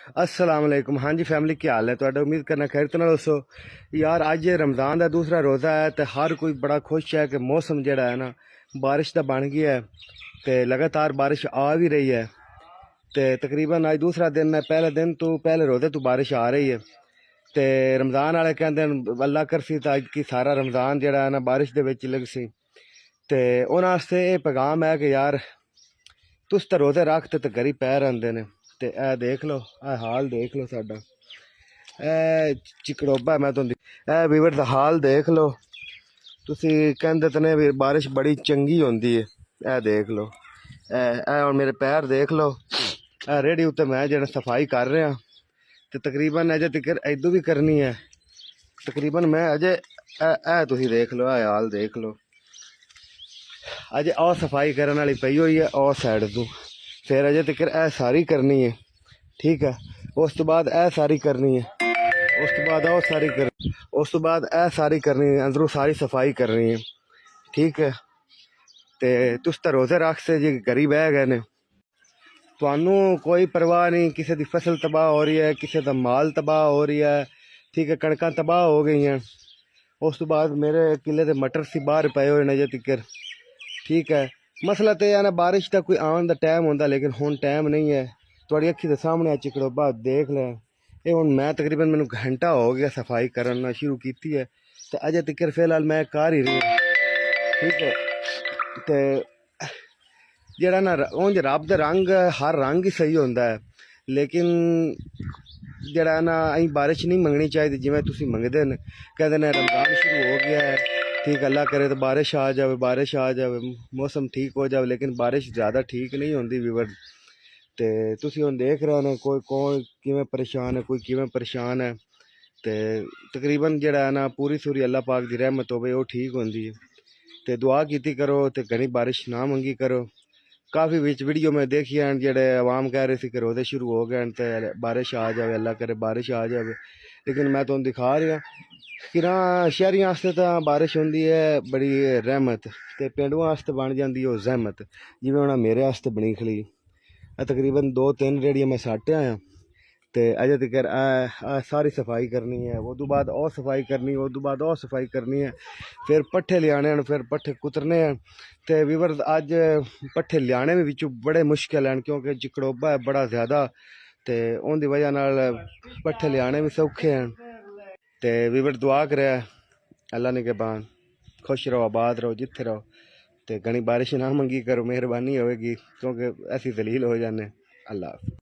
अस्सलाम वालेकुम। हाँ जी फैमिली, क्या हाल है तुहाडा? उम्मीद करना खैर तो ना दोस्तों। यार अज रमज़ान का दूसरा रोज़ा है तो हर कोई बड़ा खुश है कि मौसम जोड़ा है ना बारिश का बन गया है तो लगातार बारिश आ भी रही है। तो तकरीबन अज दूसरा दिन है, पहले दिन तो पहले रोज़े तो बारिश आ रही है। तो रमज़ान वाले कहते हैं अल्लाह करसी तो अज की सारा रमज़ान जोड़ा है ना बारिश के विच लगसी। तो उन्होंने वास्ते ये पैगाम है कि यार तुस तो रोज़े रख तो घरी पै रहिंदे ने। ते ए देख लो, ए हाल देख लो साडा, ए चिकड़ोबा मैं तुहानू ए वीवर दा हाल देख लो। तुसी कहंदे ते ने भी बारिश बड़ी चंगी होंदी है। ए देख लो, ए हुण मेरे पैर देख लो। ए रेहड़ी उत्ते मैं जेह्ड़ा सफाई कर रहा ते तकरीबन अजे तक इदू भी करनी है। तकरीबन मैं अजे ए तुसी देख लो, ए हाल देख लो। अजे आ सफाई करने वाली पई हुई है आ साइड तू, फिर अजे तक ए सारी करनी है। ठीक है, उस तो बाद ए सारी करनी है, उस तो बाद ओ सारी कर, उस तो बाद ए सारी करनी है, अंदरों सारी सफाई करनी है। ठीक है, तो तुस तो रोज़े रख से जी घरी बह गए ने, तुहानू कोई परवाह नहीं। किसी की फसल तबाह हो रही है, किसी का माल तबाह हो रही है। ठीक है, कणकां तबाह हो गई हैं। उस तो बाद मेरे किले के मटर सी बाहर पे हुए ने अजे तक। ठीक है, मसला तो यह ना बारिश का कोई आने का टाइम होंदा लेकिन हुण टाइम नहीं है। तुहाडी अक्खी के सामने चिकड़ोबा देख लें। ये हुण मैं तकरीबन मैनू घंटा हो गया सफाई करना शुरू की है तो अजे तक फिलहाल मैं कर ही रही। ठीक है, तो जेड़ा ना उंज रब दे रंग हर रंग ही सही होंदा है, लेकिन जेड़ा ना अं बारिश नहीं मंगनी चाहिए जिवें तुसीं मंगदे न। कहते हैं रमज़ान शुरू हो गया है, ठीक अल्लाह करे तो बारिश आ जाए, बारिश आ जाए, मौसम ठीक हो जाए, लेकिन बारिश ज़्यादा ठीक नहीं होंदी वीवर। तो तुसीं हुण देख रहे हो कोई कौन किवें परेशान है, कोई किवें परेशान है। तो तकरीबन जेड़ा है ना पूरी सूरी अल्लाह पाक दी रहमत होवे वो ठीक होंदी है। तो दुआ कीती करो तो घनी बारिश ना मंगी करो। काफ़ी बिच वीडियो में देखी हैं जेडे आवाम कह रहे थे कि रोज़े शुरू हो गए तो बारिश आ जाए, अल्लाह करे बारिश आ जाए। लेकिन मैं तुहानू दिखा रहा कि ना शहरियों वास्ते तो बारिश होंदी है बड़ी रहमत, तो पेंडुआं वास्ते बन जाती है वो जहमत। जिवें हुण मेरे वास्ते बनी खड़ी तकरीबन 2-3 रेहड़ियां मैं सट्ट आया तो अजे तक सारी सफाई करनी है। उस बाद और सफाई करनी, उस बाद और सफाई करनी है, फिर पट्ठे लियाने हैं, फिर पट्ठे कुतरने हैं। तो वीवर अज पट्ठे लियाने भी विचों बड़े मुश्किल हैं क्योंकि चिकड़ोबा है बड़ा ज़्यादा, तो उनकी वजह नाल पट्ठे लियाने भी सौखे हैं। तो वीवर दुआ करे अल्लाह ने के बान खुश रहो, आबाद रहो, जिथे रहो। तो घनी बारिश ना मंगी करो, मेहरबानी होगी क्योंकि ऐसी दलील हो जाने। अल्लाह।